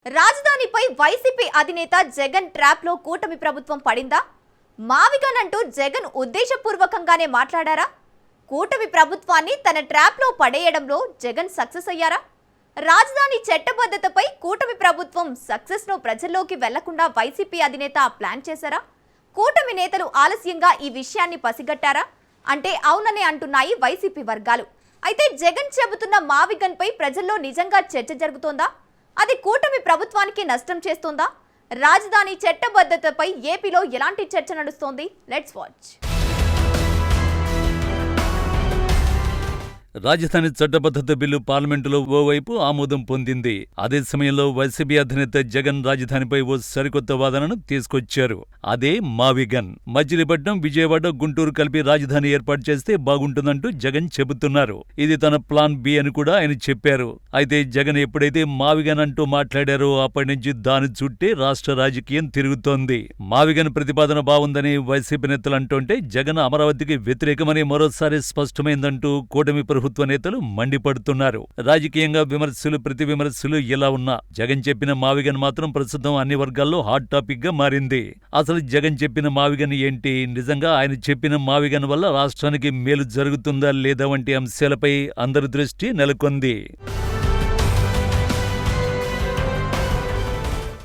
రాజధానిపై YCP అధినేత Jagan trap లో కూటమి ప్రభుత్వం పడిందా? మావిగన్ అంటూ జగన్ ఉద్దేశపూర్వకంగానే మాట్లాడారా? కూటమి ప్రభుత్వాన్ని తన ట్రాప్ లో పడేయడంలో జగన్ సక్సెస్ అయ్యారా? రాజధాని చట్టబద్ధతపై కూటమి ప్రభుత్వం సక్సెస్ ను ప్రజల్లోకి వెళ్లకుండా వైసీపీ అధినేత ప్లాన్ చేశారా? కూటమి నేతలు ఆలస్యంగా ఈ విషయాన్ని పసిగట్టారా అంటే అవుననే అంటున్నాయి వైసీపీ వర్గాలు. అయితే జగన్ చెబుతున్న మావిగన్ పై ప్రజల్లో నిజంగా చర్చ జరుగుతోందా? అది కూటమి ప్రభుత్వానికి నష్టం చేస్తుందా? రాజధాని చట్టబద్ధతపై ఏపీలో ఎలాంటి చర్చ నడుస్తోంది? Let's watch. రాజధాని చట్టబద్ధత బిల్లు పార్లమెంటులో ఓవైపు ఆమోదం పొందింది. అదే సమయంలో వైసీపీ అధినేత జగన్ రాజధానిపై ఓ సరికొత్త వాదనను తీసుకొచ్చారు. అదే మావిగన్. మచిలీపట్నం, విజయవాడ, గుంటూరు కలిపి రాజధాని ఏర్పాటు చేస్తే బాగుంటుందంటూ జగన్ చెబుతున్నారు. ఇది తన ప్లాన్ బి అని కూడా ఆయన చెప్పారు. అయితే జగన్ ఎప్పుడైతే మావిగన్ అంటూ మాట్లాడారో అప్పటి నుంచి దాని చుట్టే రాష్ట్ర రాజకీయం తిరుగుతోంది. మావిగన్ ప్రతిపాదన బాగుందని వైసీపీ నేతలు అంటుంటే జగన్ అమరావతికి వ్యతిరేకమని మరోసారి స్పష్టమైందంటూ కూటమి ప్రభుత్వ నేతలు మండిపడుతున్నారు. రాజకీయంగా విమర్శలు, ప్రతి విమర్శలు ఎలా ఉన్నా జగన్ చెప్పిన మావిగన్ మాత్రం ప్రస్తుతం అన్ని వర్గాల్లో హాట్ టాపిక్ గా మారింది. అసలు జగన్ చెప్పిన మావిగన్ ఏంటి? నిజంగా ఆయన చెప్పిన మావిగన్ వల్ల రాష్ట్రానికి మేలు జరుగుతుందా లేదా వంటి అంశాలపై అందరి దృష్టి నెలకొంది.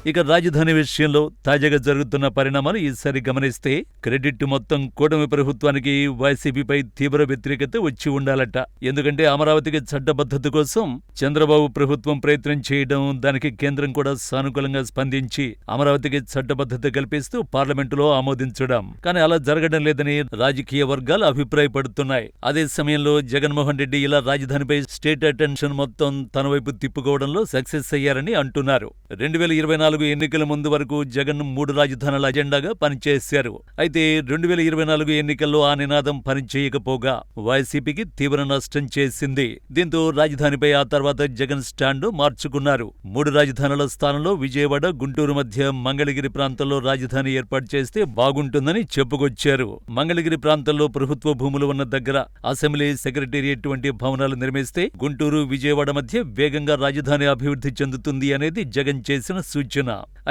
ఇక రాజధాని విషయంలో తాజాగా జరుగుతున్న పరిణామాలు ఈసారి గమనిస్తే క్రెడిట్ మొత్తం కూటమి ప్రభుత్వానికి, వైసీపీపై తీవ్ర వ్యతిరేకత వచ్చి ఉండాలట. ఎందుకంటే అమరావతికి చట్టబద్ధత కోసం చంద్రబాబు ప్రభుత్వం ప్రయత్నం చేయడం, దానికి కేంద్రం కూడా సానుకూలంగా స్పందించి అమరావతికి చట్టబద్ధత కల్పిస్తూ పార్లమెంటులో ఆమోదించడం. కానీ అలా జరగడం లేదని రాజకీయ వర్గాలు అభిప్రాయపడుతున్నాయి. అదే సమయంలో జగన్మోహన్ రెడ్డి ఇలా రాజధానిపై స్టేట్ అటెన్షన్ మొత్తం తన వైపు తిప్పుకోవడంలో సక్సెస్ అయ్యారని అంటున్నారు. 2024 ఎన్నికల ముందు వరకు జగన్ 3 రాజధానుల అజెండాగా పనిచేశారు. అయితే 2024 ఎన్నికల్లో ఆ నినాదం పనిచేయకపోగా వైసీపీకి తీవ్ర నష్టం చేసింది. దీంతో రాజధానిపై ఆ తర్వాత జగన్ స్టాండ్ మార్చుకున్నారు. 3 రాజధానుల స్థానంలో విజయవాడ, గుంటూరు మధ్య మంగళగిరి ప్రాంతంలో రాజధాని ఏర్పాటు చేస్తే బాగుంటుందని చెప్పుకొచ్చారు. మంగళగిరి ప్రాంతంలో ప్రభుత్వ భూములు ఉన్న దగ్గర అసెంబ్లీ, సెక్రటేరియట్ వంటి భవనాలు నిర్మిస్తే గుంటూరు, విజయవాడ మధ్య వేగంగా రాజధాని అభివృద్ధి చెందుతుంది అనేది జగన్ చేసిన సూచన.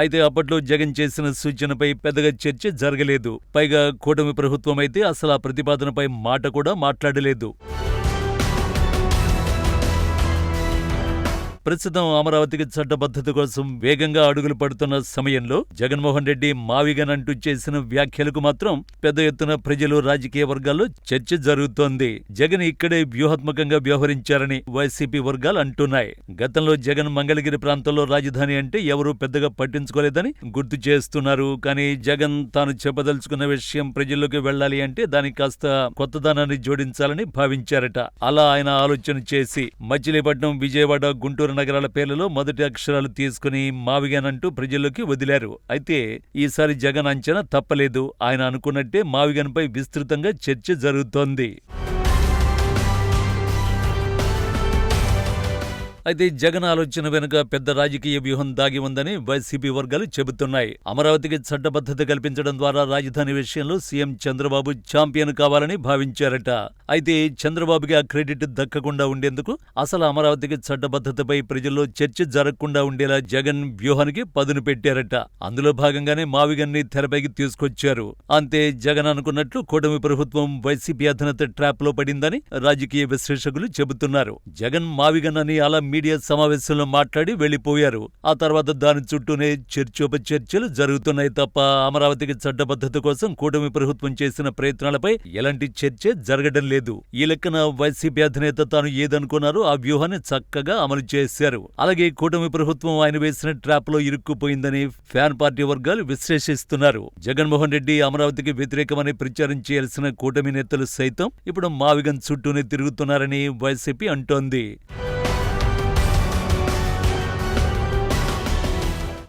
అయితే అప్పట్లో జగన్ చేసిన సూచనపై పెద్దగా చర్చ జరగలేదు. పైగా కూటమి ప్రభుత్వం అయితే అసలు ఆ ప్రతిపాదనపై మాట కూడా మాట్లాడలేదు. ప్రస్తుతం అమరావతికి చట్టబద్ధత కోసం వేగంగా అడుగులు పడుతున్న సమయంలో జగన్మోహన్ రెడ్డి మావిగన్ అంటూ చేసిన వ్యాఖ్యలకు మాత్రం పెద్ద ఎత్తున ప్రజలు, రాజకీయ వర్గాల్లో చర్చ జరుగుతోంది. జగన్ ఇక్కడే వ్యూహాత్మకంగా వ్యవహరించారని వైసీపీ వర్గాలు అంటున్నాయి. గతంలో జగన్ మంగళగిరి ప్రాంతంలో రాజధాని అంటే ఎవరూ పెద్దగా పట్టించుకోలేదని గుర్తు చేస్తున్నారు. కానీ జగన్ తాను చెప్పదలుచుకున్న విషయం ప్రజల్లోకి వెళ్లాలి అంటే దానికి కాస్త కొత్తదనాన్ని జోడించాలని భావించారట. అలా ఆయన ఆలోచన చేసి మచిలీపట్నం, విజయవాడ, గుంటూరు నగరాల పేర్లలో మొదటి అక్షరాలు తీసుకుని మావిగన్ అంటూ ప్రజల్లోకి వదిలారు. అయితే ఈసారి జగన్ అంచనా తప్పలేదు. ఆయన అనుకున్నట్టే మావిగన్ పై విస్తృతంగా చర్చ జరుగుతోంది. అయితే జగన్ ఆలోచన వెనుక పెద్ద రాజకీయ వ్యూహం దాగి ఉందని వైసీపీ వర్గాలు చెబుతున్నాయి. అమరావతికి చట్టబద్ధత కల్పించడం ద్వారా రాజధాని విషయంలో సీఎం చంద్రబాబు ఛాంపియన్ కావాలని భావించారట. అయితే చంద్రబాబుకి ఆ క్రెడిట్ దక్కకుండా ఉండేందుకు అసలు అమరావతికి చట్టబద్ధతపై ప్రజల్లో చర్చ జరగకుండా ఉండేలా జగన్ వ్యూహానికి పదును పెట్టారట. అందులో భాగంగానే మావిగన్ ని తెరపైకి తీసుకొచ్చారు. అంతే, జగన్ అనుకున్నట్లు కూటమి ప్రభుత్వం వైసీపీ అధినేత ట్రాప్ లో పడిందని రాజకీయ విశ్లేషకులు చెబుతున్నారు. జగన్ మావిగన్ అని అలా మీడియా సమావేశంలో మాట్లాడి వెళ్లిపోయారు. ఆ తర్వాత దాని చుట్టూనే చర్చోపచర్చలు జరుగుతున్నాయి తప్ప అమరావతికి చట్టబద్ధత కోసం కూటమి ప్రభుత్వం చేసిన ప్రయత్నాలపై ఎలాంటి చర్చ జరగడం లేదు. ఈ లెక్కన వైసీపీ అధినేత తాను ఏదనుకున్నారో ఆ వ్యూహాన్ని చక్కగా అమలు చేశారు. అలాగే కూటమి ప్రభుత్వం ఆయన వేసిన ట్రాప్ లో ఇరుక్కుపోయిందని ఫ్యాన్ పార్టీ వర్గాలు విశ్లేషిస్తున్నారు. జగన్మోహన్ రెడ్డి అమరావతికి వ్యతిరేకమని ప్రచారం చేయాల్సిన కూటమి నేతలు సైతం ఇప్పుడు మావిగన్ చుట్టూనే తిరుగుతున్నారని వైసీపీ అంటోంది.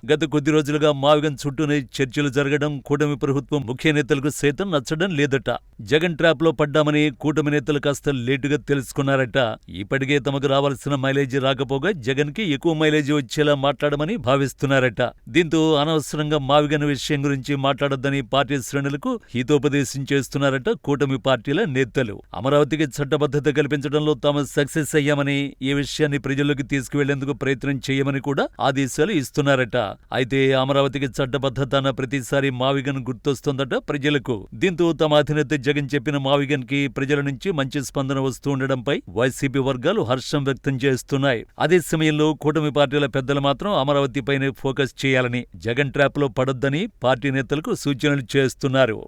గత కొద్ది రోజులుగా మావిగన్ చుట్టూనే చర్చలు జరగడం కూటమి ప్రభుత్వం ముఖ్య నేతలకు సైతం నచ్చడం లేదట. జగన్ ట్రాప్ లో పడ్డామని కూటమి నేతలు కాస్త లేటుగా తెలుసుకున్నారట. ఇప్పటికే తమకు రావాల్సిన మైలేజీ రాకపోగా జగన్ కి ఎక్కువ మైలేజీ వచ్చేలా మాట్లాడమని భావిస్తున్నారట. దీంతో అనవసరంగా మావిగన్ విషయం గురించి మాట్లాడొద్దని పార్టీ శ్రేణులకు హితోపదేశం చేస్తున్నారట కూటమి పార్టీల నేతలు. అమరావతికి చట్టబద్ధత కల్పించడంలో తాము సక్సెస్ అయ్యామని, ఈ విషయాన్ని ప్రజల్లోకి తీసుకువెళ్లేందుకు ప్రయత్నం చేయమని కూడా ఆదేశాలు ఇస్తున్నారట. అయితే అమరావతికి చట్టబద్ధత అన్న ప్రతిసారి మావిగన్ గుర్తొస్తోందట ప్రజలకు. దీంతో తమ అధినేత జగన్ చెప్పిన మావిగన్ కి ప్రజల నుంచి మంచి స్పందన వస్తూ ఉండడంపై వైసీపీ వర్గాలు హర్షం వ్యక్తం చేస్తున్నాయి. అదే సమయంలో కూటమి పార్టీల పెద్దలు మాత్రం అమరావతిపైనే ఫోకస్ చేయాలని, జగన్ ట్రాప్ లో పడొద్దని పార్టీ నేతలకు సూచనలు చేస్తున్నారు.